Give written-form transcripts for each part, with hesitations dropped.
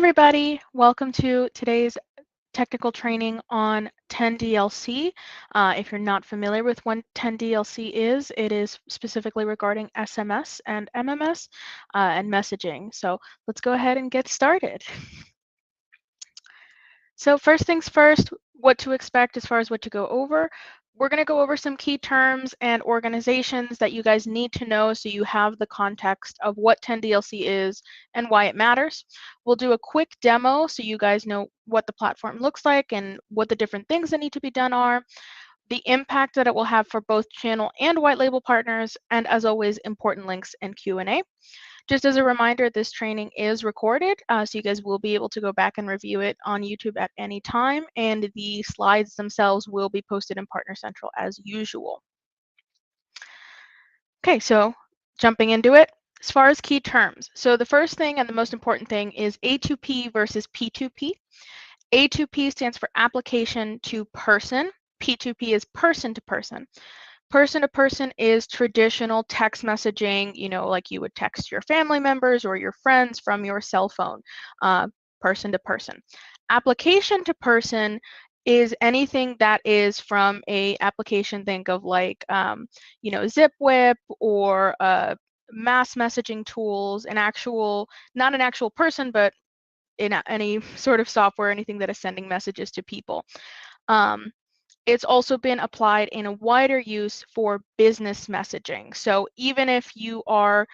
everybody, welcome to today's technical training on 10DLC. If you're not familiar with what 10DLC is, it is specifically regarding SMS and MMS and messaging. So let's go ahead and get started. So first things first, what to expect as far as what to go over. We're going to go over some key terms and organizations that you guys need to know so you have the context of what 10DLC is and why it matters. We'll do a quick demo so you guys know what the platform looks like and what the different things that need to be done are, the impact that it will have for both channel and white label partners, and as always, important links and Q&A. Just as a reminder, this training is recorded, so you guys will be able to go back and review it on YouTube at any time, and the slides themselves will be posted in Partner Central as usual. Okay, so jumping into it, as far as key terms. So the first thing and the most important thing is A2P versus P2P. A2P stands for application to person. P2P is person to person. Person to person is traditional text messaging, like you would text your family members or your friends from your cell phone, person to person. Application to person is anything that is from a application, think of like, ZipWhip or mass messaging tools, not an actual person, but in any sort of software, anything that is sending messages to people. It's also been applied in a wider use for business messaging. So even if you are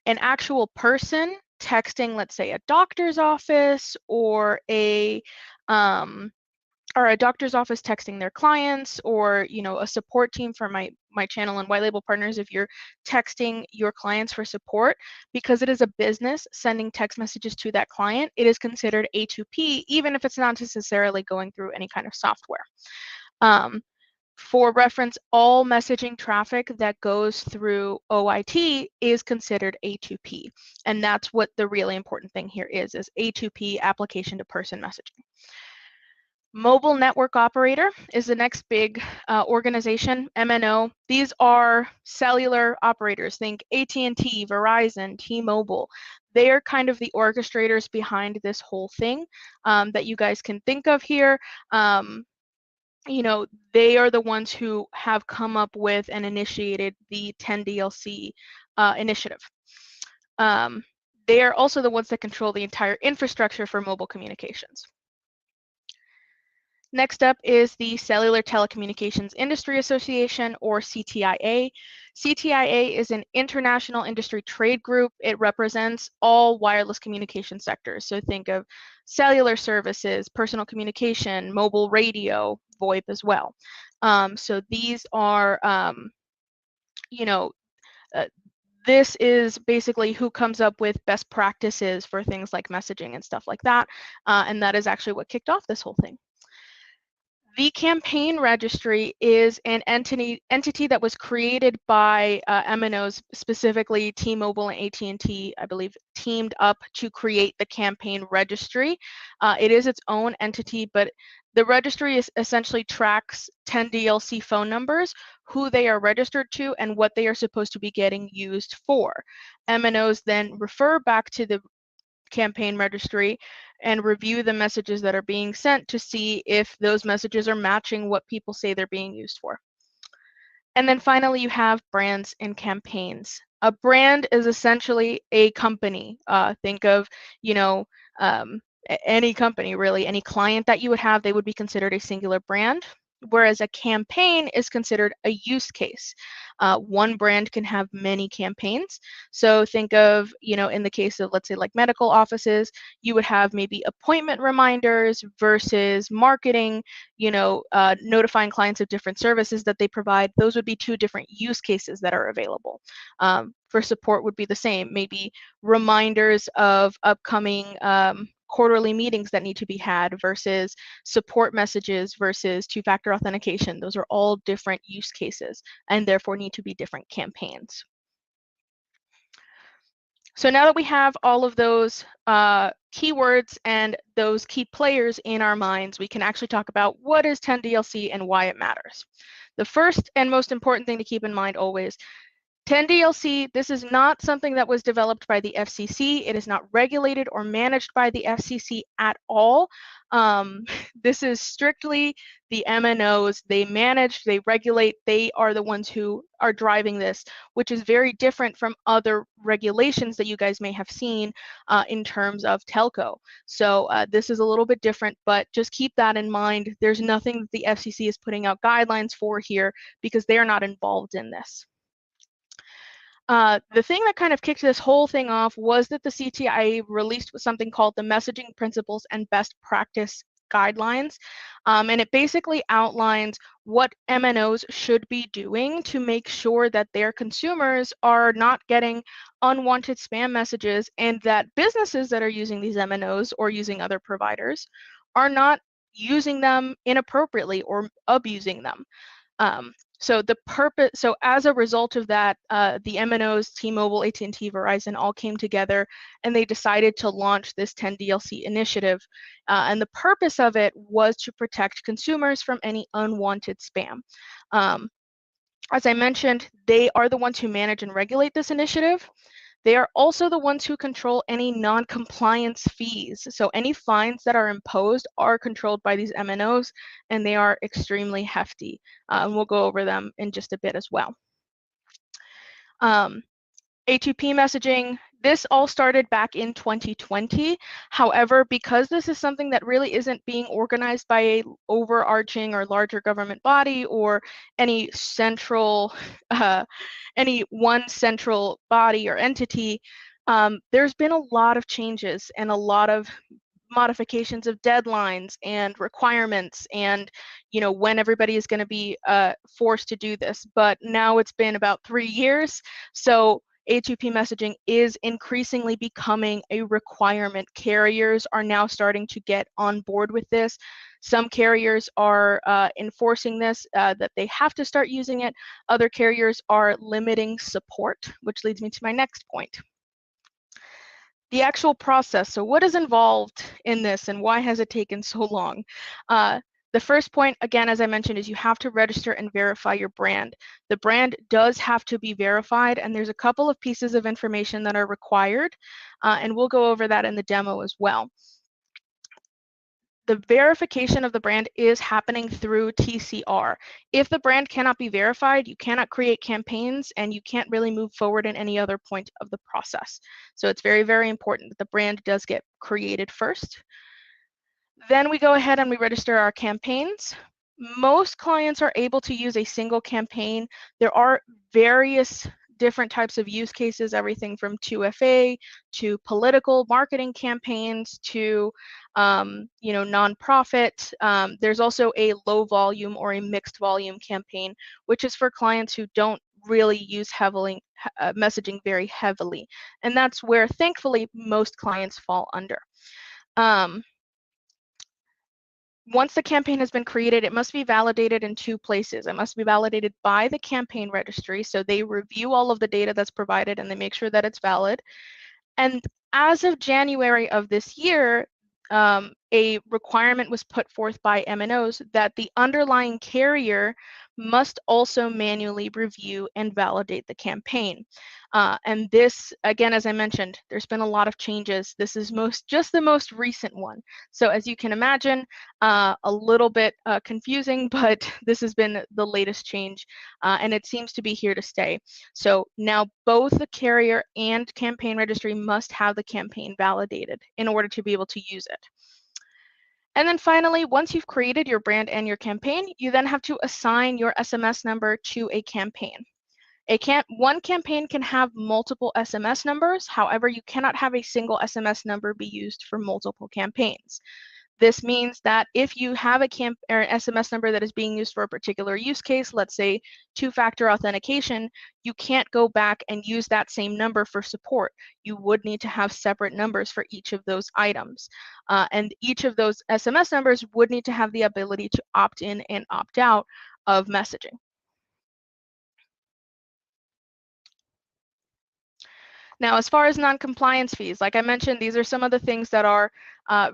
an actual person texting, let's say, a doctor's office or a doctor's office texting their clients, or a support team for my channel and white label partners, if you're texting your clients for support, because it is a business sending text messages to that client, it is considered A2P, even if it's not necessarily going through any kind of software. For reference, all messaging traffic that goes through OIT is considered A2P. And that's what the really important thing here is A2P, application to person messaging. Mobile network operator is the next big organization, MNO. These are cellular operators. Think AT&T, Verizon, T-Mobile. They are kind of the orchestrators behind this whole thing that you guys can think of here. They are the ones who have come up with and initiated the 10DLC initiative. They are also the ones that control the entire infrastructure for mobile communications. Next up is the Cellular Telecommunications Industry Association, or CTIA. CTIA is an international industry trade group. It represents all wireless communication sectors. So think of cellular services, personal communication, mobile radio, VoIP as well. So these are, this is basically who comes up with best practices for things like messaging and stuff like that. And that is actually what kicked off this whole thing. The campaign registry is an entity that was created by MNOs, specifically T-Mobile and AT&T, I believe, teamed up to create the campaign registry. It is its own entity, but the registry essentially tracks 10DLC phone numbers, who they are registered to, and what they are supposed to be getting used for. MNOs then refer back to the campaign registry and review the messages that are being sent to see if those messages are matching what people say they're being used for. And then finally, you have brands and campaigns. A brand is essentially a company. Think of, any company, really. Any client that you would have, they would be considered a singular brand, whereas a campaign is considered a use case. One brand can have many campaigns. So think of, in the case of, let's say, like medical offices, you would have maybe appointment reminders versus marketing, notifying clients of different services that they provide. Those would be two different use cases that are available. For support would be the same, maybe reminders of upcoming quarterly meetings that need to be had versus support messages versus two-factor authentication. Those are all different use cases and therefore need to be different campaigns. So now that we have all of those keywords and those key players in our minds, we can actually talk about what is 10DLC and why it matters. The first and most important thing to keep in mind always, 10DLC, this is not something that was developed by the FCC. It is not regulated or managed by the FCC at all. This is strictly the MNOs. They manage, they regulate, they are the ones who are driving this, which is very different from other regulations that you guys may have seen in terms of telco. So this is a little bit different, but just keep that in mind. There's nothing that the FCC is putting out guidelines for here because they are not involved in this. The thing that kind of kicked this whole thing off was that the CTIA released something called the Messaging Principles and Best Practice Guidelines, and it basically outlines what MNOs should be doing to make sure that their consumers are not getting unwanted spam messages, and that businesses that are using these MNOs or using other providers are not using them inappropriately or abusing them. So as a result of that, the MNOs, T-Mobile, AT&T, Verizon all came together and they decided to launch this 10DLC initiative. And the purpose of it was to protect consumers from any unwanted spam. As I mentioned, they are the ones who manage and regulate this initiative. They are also the ones who control any non-compliance fees. So any fines that are imposed are controlled by these MNOs, and they are extremely hefty. And we'll go over them in just a bit as well. A2P messaging, this all started back in 2020. However, because this is something that really isn't being organized by a overarching or larger government body or any central, any one central body or entity, there's been a lot of changes and a lot of modifications of deadlines and requirements and when everybody is going to be forced to do this. But now it's been about 3 years, so A2P messaging is increasingly becoming a requirement. Carriers are now starting to get on board with this. Some carriers are enforcing this, that they have to start using it. Other carriers are limiting support, which leads me to my next point. The actual process. So what is involved in this and why has it taken so long? The first point, again, as I mentioned, is you have to register and verify your brand. The brand does have to be verified, and there's a couple of pieces of information that are required, and we'll go over that in the demo as well. The verification of the brand is happening through TCR. If the brand cannot be verified, you cannot create campaigns and you can't really move forward in any other point of the process. So it's very, very important that the brand does get created first. Then we go ahead and we register our campaigns. Most clients are able to use a single campaign. There are various different types of use cases, everything from 2FA to political marketing campaigns to nonprofit. There's also a low volume or a mixed volume campaign, which is for clients who don't really use messaging very heavily. And that's where, thankfully, most clients fall under. Once the campaign has been created, it must be validated in 2 places. It must be validated by the campaign registry, so they review all of the data that's provided and they make sure that it's valid. And as of January of this year, a requirement was put forth by MNOs that the underlying carrier must also manually review and validate the campaign. And this, again, as I mentioned, there's been a lot of changes. This is just the most recent one. So as you can imagine, a little bit confusing, but this has been the latest change, and it seems to be here to stay. So now both the carrier and campaign registry must have the campaign validated in order to be able to use it. And then finally, once you've created your brand and your campaign, you then have to assign your SMS number to a campaign. One campaign can have multiple SMS numbers. However, you cannot have a single SMS number be used for multiple campaigns. This means that if you have an SMS number that is being used for a particular use case, let's say 2-factor authentication, you can't go back and use that same number for support. You would need to have separate numbers for each of those items. And each of those SMS numbers would need to have the ability to opt in and opt out of messaging. Now, as far as non-compliance fees, like I mentioned, these are some of the things that are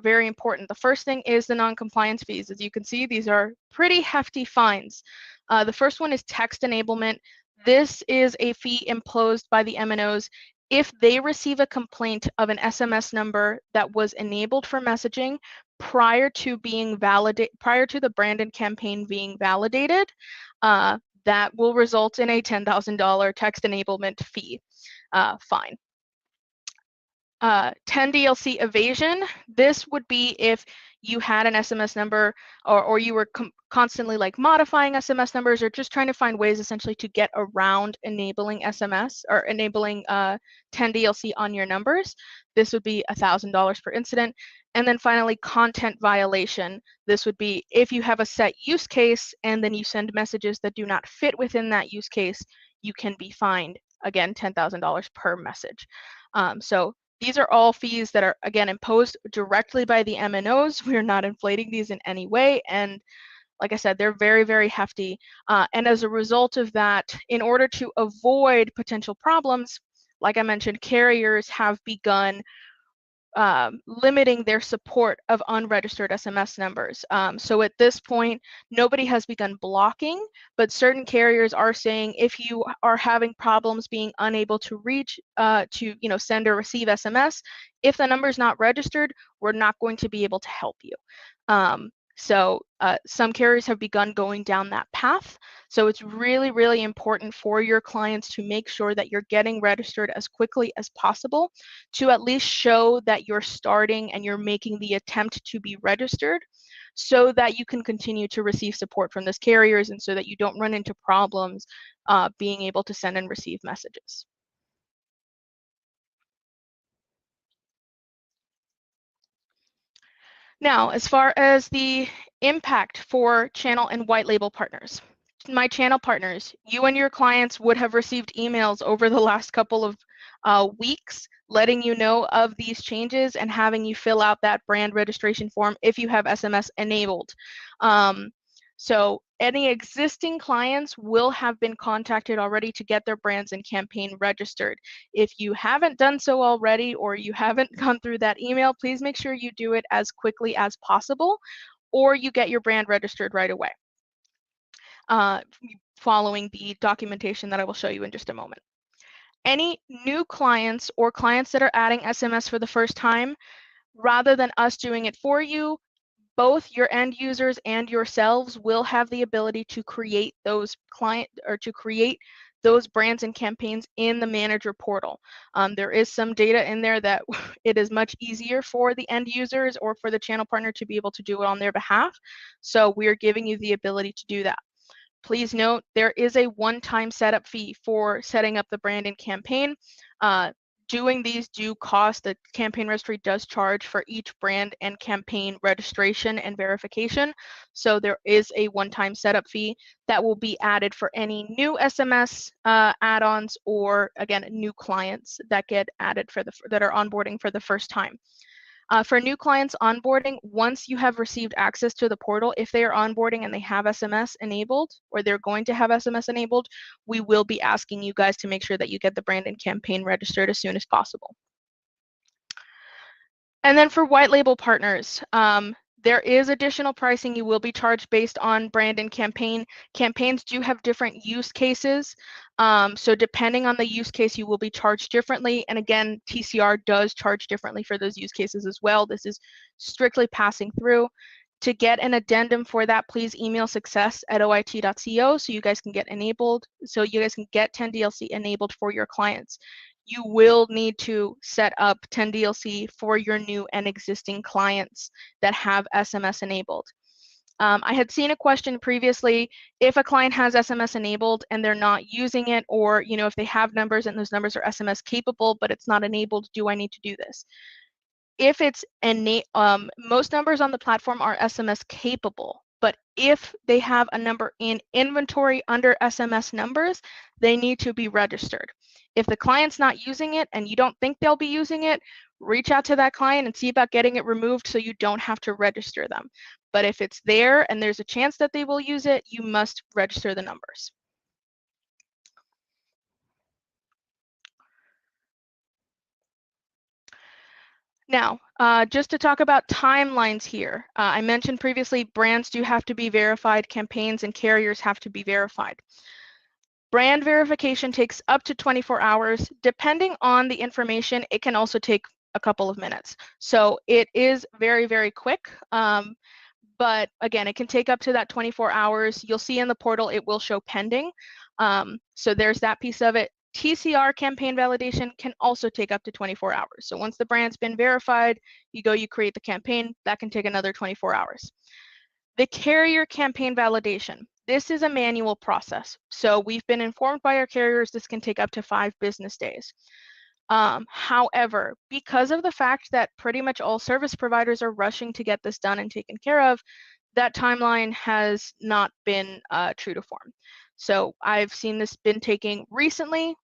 very important. The first thing is the non-compliance fees. As you can see, these are pretty hefty fines. The first one is text enablement. This is a fee imposed by the MNOs if they receive a complaint of an SMS number that was enabled for messaging prior to the branded campaign being validated. That will result in a $10,000 text enablement fee fine. 10DLC evasion, this would be if you had an SMS number or you were constantly like modifying SMS numbers or just trying to find ways essentially to get around enabling SMS or enabling 10DLC on your numbers. This would be $1,000 per incident. And then finally, content violation. This would be if you have a set use case and then you send messages that do not fit within that use case, you can be fined, again, $10,000 per message. So these are all fees that are, again, imposed directly by the MNOs. We are not inflating these in any way. And like I said, they're very, very hefty. And as a result of that, in order to avoid potential problems, like I mentioned, carriers have begun limiting their support of unregistered SMS numbers. So at this point, nobody has begun blocking, but certain carriers are saying if you are having problems being unable to reach to send or receive SMS, if the number is not registered, we're not going to be able to help you. So some carriers have begun going down that path. So it's really, really important for your clients to make sure that you're getting registered as quickly as possible to at least show that you're starting and you're making the attempt to be registered so that you can continue to receive support from those carriers and so that you don't run into problems being able to send and receive messages. Now, as far as the impact for channel and white label partners, my channel partners, you and your clients would have received emails over the last couple of weeks letting you know of these changes and having you fill out that brand registration form if you have SMS enabled. So any existing clients will have been contacted already to get their brands and campaign registered. If you haven't done so already or you haven't gone through that email, please make sure you do it as quickly as possible or you get your brand registered right away, following the documentation that I will show you in just a moment. Any new clients or clients that are adding SMS for the first time, rather than us doing it for you, both your end users and yourselves will have the ability to create those those brands and campaigns in the manager portal. There is some data in there that it is much easier for the end users or for the channel partner to be able to do it on their behalf. So we are giving you the ability to do that. Please note there is a one-time setup fee for setting up the brand and campaign. Doing these do cost. The campaign registry does charge for each brand and campaign registration and verification. So there is a one-time setup fee that will be added for any new SMS add-ons or, again, new clients that get added that are onboarding for the first time. For new clients onboarding, once you have received access to the portal, if they are onboarding and they have SMS enabled, or they're going to have SMS enabled, we will be asking you guys to make sure that you get the brand and campaign registered as soon as possible. And then for white label partners, there is additional pricing you will be charged based on brand and campaign. Campaigns do have different use cases. So depending on the use case, you will be charged differently. And again, TCR does charge differently for those use cases as well. This is strictly passing through. To get an addendum for that, please email success@oit.co so you guys can get enabled, so you guys can get 10DLC enabled for your clients. You will need to set up 10DLC for your new and existing clients that have SMS enabled. I had seen a question previously, if a client has SMS enabled and they're not using it, or if they have numbers and those numbers are SMS capable, but it's not enabled, do I need to do this? If it's most numbers on the platform are SMS capable, but if they have a number in inventory under SMS numbers, they need to be registered. If the client's not using it and you don't think they'll be using it, reach out to that client and see about getting it removed so you don't have to register them. But if it's there and there's a chance that they will use it, you must register the numbers. Now, just to talk about timelines here, I mentioned previously brands do have to be verified, campaigns and carriers have to be verified. Brand verification takes up to 24 hours. Depending on the information, it can also take a couple of minutes. So it is very, very quick. But again, it can take up to that 24 hours. You'll see in the portal, it will show pending. So there's that piece of it. TCR campaign validation can also take up to 24 hours. So once the brand's been verified, you create the campaign, that can take another 24 hours. The carrier campaign validation. This is a manual process. So we've been informed by our carriers this can take up to 5 business days. However, because of the fact that pretty much all service providers are rushing to get this done and taken care of, that timeline has not been true to form. So I've seen this been taking recently,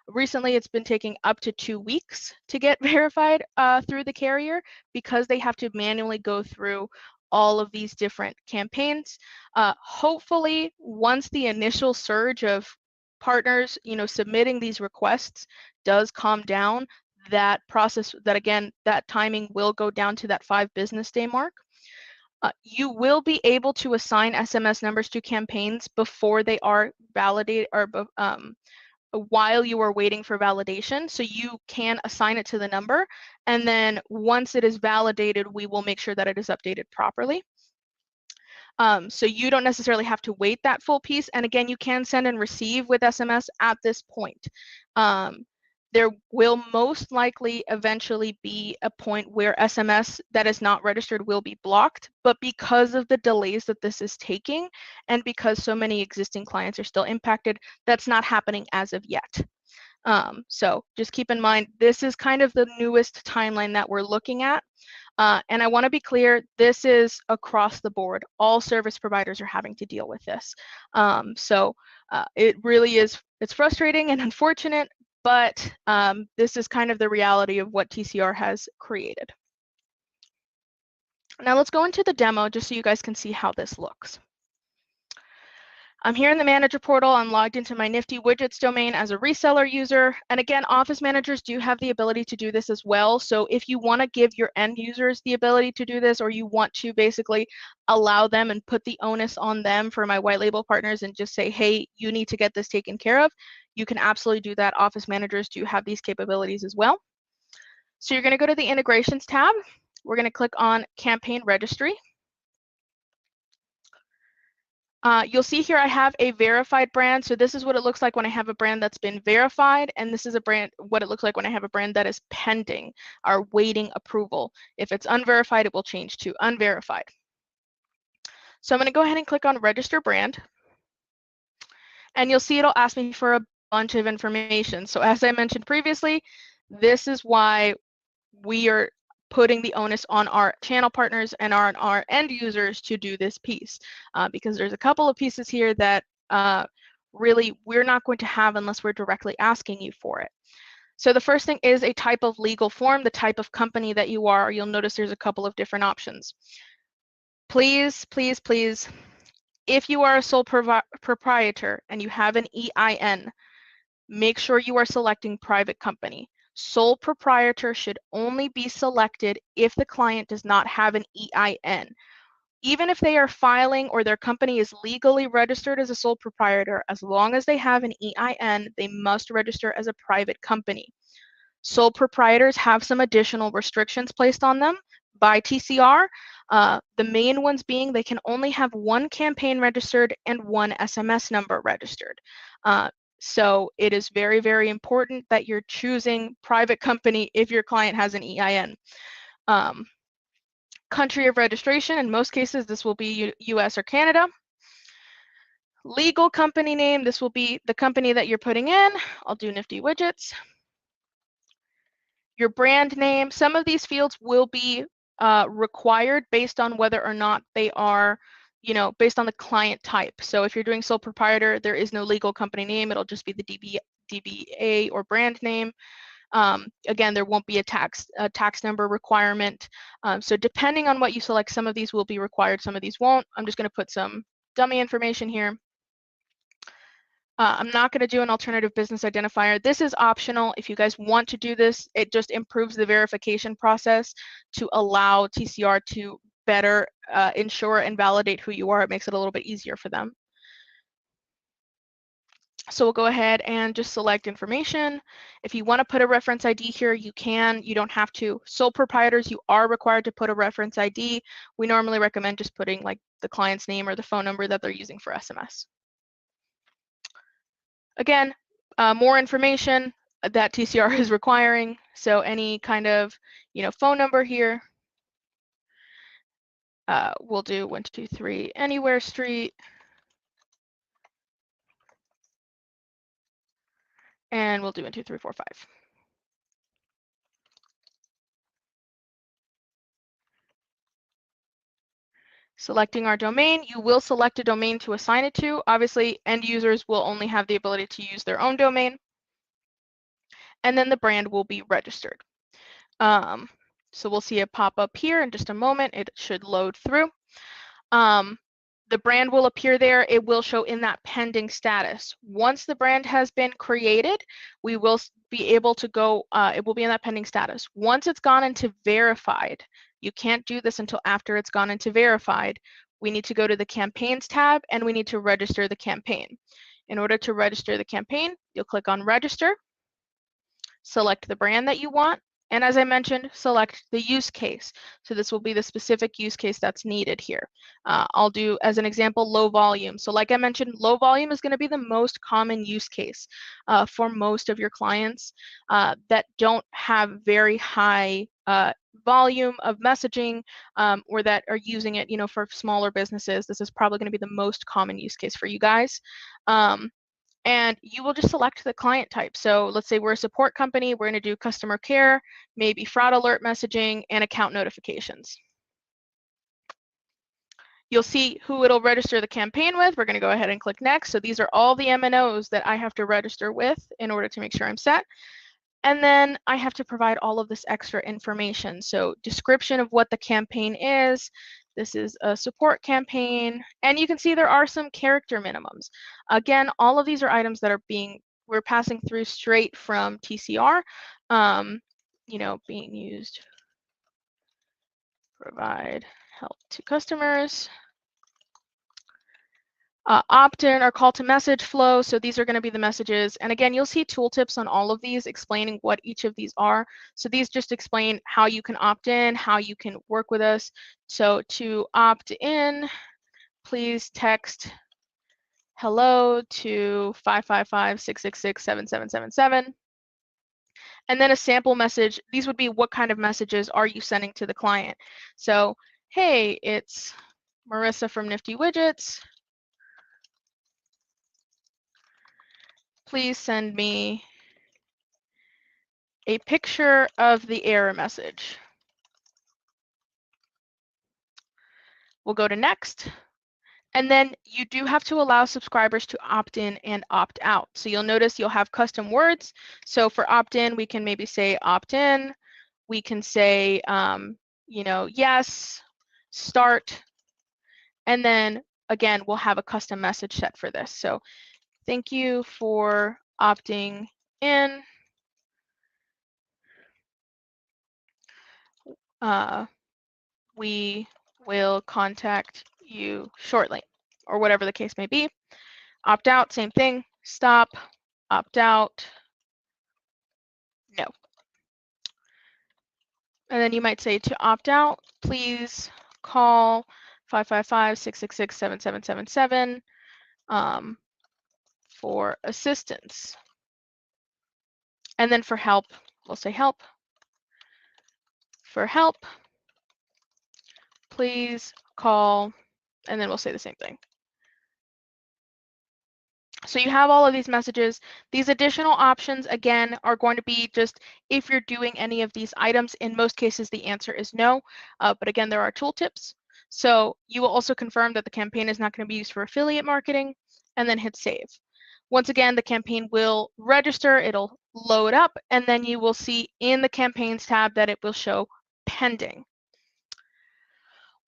Recently, it's been taking up to 2 weeks to get verified through the carrier because they have to manually go through all of these different campaigns. Hopefully, once the initial surge of partners, submitting these requests does calm down, that process, that timing will go down to that 5 business day mark. You will be able to assign SMS numbers to campaigns before they are validated or while you are waiting for validation. So you can assign it to the number, and then once it is validated, we will make sure that it is updated properly. So you don't necessarily have to wait that full piece. And again, you can send and receive with SMS at this point. There will most likely eventually be a point where SMS that is not registered will be blocked, but because of the delays that this is taking and because so many existing clients are still impacted, that's not happening as of yet. So just keep in mind, this is kind of the newest timeline that we're looking at. And I want to be clear, this is across the board. All service providers are having to deal with this. It really is, it's frustrating and unfortunate, but this is kind of the reality of what TCR has created. Now let's go into the demo just so you guys can see how this looks. I'm here in the manager portal. I'm logged into my Nifty Widgets domain as a reseller user. And again, office managers do have the ability to do this as well. So if you want to give your end users the ability to do this, or you want to basically allow them and put the onus on them for my white label partners and just say, hey, you need to get this taken care of, you can absolutely do that. Office managers do have these capabilities as well. So you're going to go to the integrations tab. We're going to click on campaign registry. You'll see here I have a verified brand. So this is what it looks like when I have a brand that's been verified, and this is what it looks like when I have a brand that is pending or waiting approval. If it's unverified, it will change to unverified. So I'm going to go ahead and click on register brand, and you'll see it'll ask me for a bunch of information. So as I mentioned previously, this is why we are putting the onus on our channel partners and on our end users to do this piece, because there's a couple of pieces here that really we're not going to have unless we're directly asking you for it. So the first thing is a type of legal form, the type of company that you are. You'll notice there's a couple of different options. Please, please, please, if you are a sole proprietor and you have an EIN, make sure you are selecting private company. Sole proprietor should only be selected if the client does not have an EIN. Even if they are filing or their company is legally registered as a sole proprietor, as long as they have an EIN, they must register as a private company. Sole proprietors have some additional restrictions placed on them by TCR. The main ones being they can only have 1 campaign registered and 1 SMS number registered. So it is very, very important that you're choosing private company if your client has an EIN. Country of registration, in most cases, this will be US or Canada. Legal company name, this will be the company that you're putting in. I'll do Nifty Widgets. Your brand name, some of these fields will be required based on whether or not they are, based on the client type. So if you're doing sole proprietor, there is no legal company name. It'll just be the DBA or brand name. Again, there won't be a tax number requirement. So depending on what you select, some of these will be required, some of these won't. I'm just going to put some dummy information here. I'm not going to do an alternative business identifier. This is optional. If you guys want to do this, it just improves the verification process to allow TCR to better ensure and validate who you are. It makes it a little bit easier for them. So we'll go ahead and just select information. If you want to put a reference ID here, you can. You don't have to. Sole proprietors, you are required to put a reference ID. We normally recommend just putting like the client's name or the phone number that they're using for SMS. Again, more information that TCR is requiring. So any kind of, phone number here. We'll do 123 Anywhere Street. And we'll do 12345. Selecting our domain, you will select a domain to assign it to. Obviously, end users will only have the ability to use their own domain. And then the brand will be registered. So we'll see it pop up here in just a moment. It should load through. The brand will appear there. It will show in that pending status. Once the brand has been created, we will be able to go, it will be in that pending status. Once it's gone into verified, you can't do this until after it's gone into verified. We need to go to the campaigns tab and we need to register the campaign. In order to register the campaign, you'll click on register, select the brand that you want, and as I mentioned, select the use case. So this will be the specific use case that's needed here. I'll do, as an example, low volume. So like I mentioned, low volume is going to be the most common use case for most of your clients that don't have very high volume of messaging or that are using it, for smaller businesses. This is probably going to be the most common use case for you guys. And you will just select the client type. So let's say we're a support company, we're going to do customer care, maybe fraud alert messaging, and account notifications. You'll see who it'll register the campaign with. We're going to go ahead and click next. So these are all the MNOs that I have to register with in order to make sure I'm set. And then I have to provide all of this extra information. So description of what the campaign is. This is a support campaign. And you can see there are some character minimums. Again, all of these are items that we're passing through straight from TCR, being used. Provide help to customers. Opt-in or call to message flow. So these are going to be the messages. And again, you'll see tooltips on all of these explaining what each of these are. So these just explain how you can opt in, how you can work with us. So to opt in, please text hello to 555-666-7777. And then a sample message. These would be what kind of messages are you sending to the client. So, hey, it's Marissa from Nifty Widgets. Please send me a picture of the error message. We'll go to next. And then you do have to allow subscribers to opt in and opt out. So you'll notice you'll have custom words. So for opt in, we can maybe say opt in. We can say, yes, start. And then again, we'll have a custom message set for this. So thank you for opting in. We will contact you shortly, or whatever the case may be. Opt out, same thing. Stop, opt out, no. And then you might say to opt out, please call 555-666-7777 for assistance. And then for help, we'll say help. For help, please call, and then we'll say the same thing. So you have all of these messages. These additional options, again, are going to be just if you're doing any of these items. In most cases, the answer is no. But again, there are tooltips. So you will also confirm that the campaign is not going to be used for affiliate marketing, and then hit save. Once again, the campaign will register. It'll load up, and then you will see in the campaigns tab that it will show pending.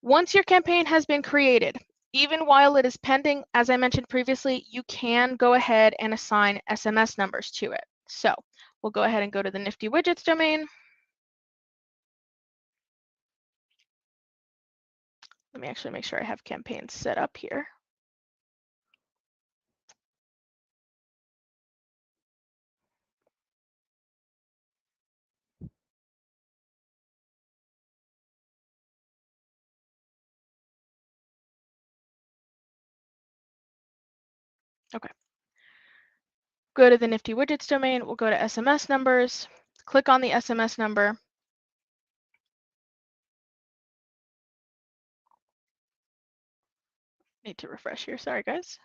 Once your campaign has been created, even while it is pending, as I mentioned previously, you can go ahead and assign SMS numbers to it. So we'll go ahead and go to the Nifty Widgets domain. Let me actually make sure I have campaigns set up here. Okay. Go to the Nifty Widgets domain. We'll go to SMS numbers. Click on the SMS number. Need to refresh here. Sorry, guys.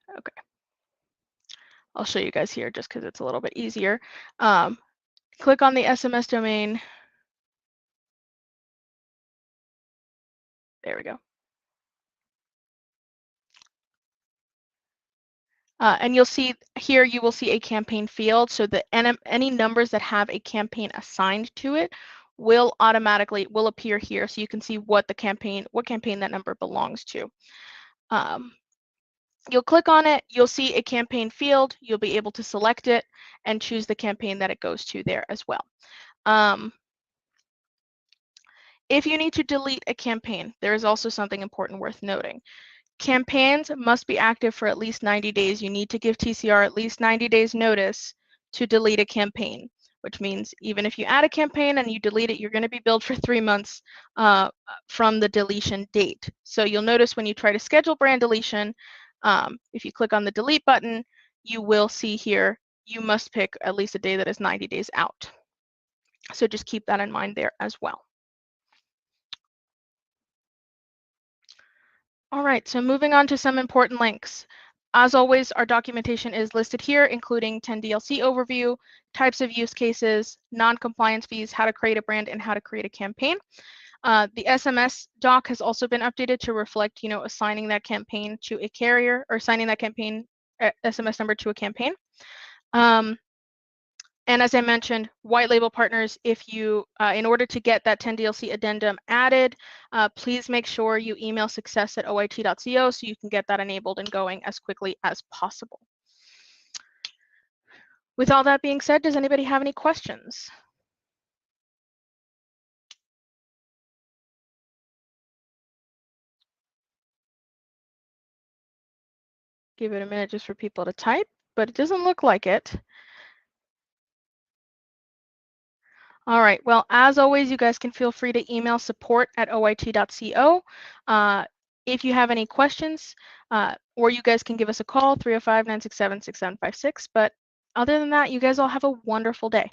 Okay. I'll show you guys here just because it's a little bit easier. Click on the SMS domain. There we go. And you'll see here, you will see a campaign field. So the any numbers that have a campaign assigned to it will appear here. So you can see what campaign that number belongs to. You'll click on it, you'll see a campaign field, you'll be able to select it and choose the campaign that it goes to there as well. If you need to delete a campaign, there is also something important worth noting. Campaigns must be active for at least 90 days. You need to give TCR at least 90 days notice to delete a campaign, which means even if you add a campaign and you delete it, you're going to be billed for 3 months from the deletion date. So you'll notice when you try to schedule brand deletion, if you click on the delete button, you will see here, you must pick at least a day that is 90 days out. So just keep that in mind there as well. All right, so moving on to some important links. As always, our documentation is listed here, including 10DLC overview, types of use cases, non-compliance fees, how to create a brand, and how to create a campaign. The SMS doc has also been updated to reflect, assigning that campaign to a carrier or assigning that campaign SMS number to a campaign. And as I mentioned, white label partners, if you, in order to get that 10DLC addendum added, please make sure you email success@oit.co so you can get that enabled and going as quickly as possible. With all that being said, does anybody have any questions? Give it a minute just for people to type, but it doesn't look like it. All right, well, as always, you guys can feel free to email support@oit.co. If you have any questions, or you guys can give us a call, 305-967-6756. But other than that, you guys all have a wonderful day.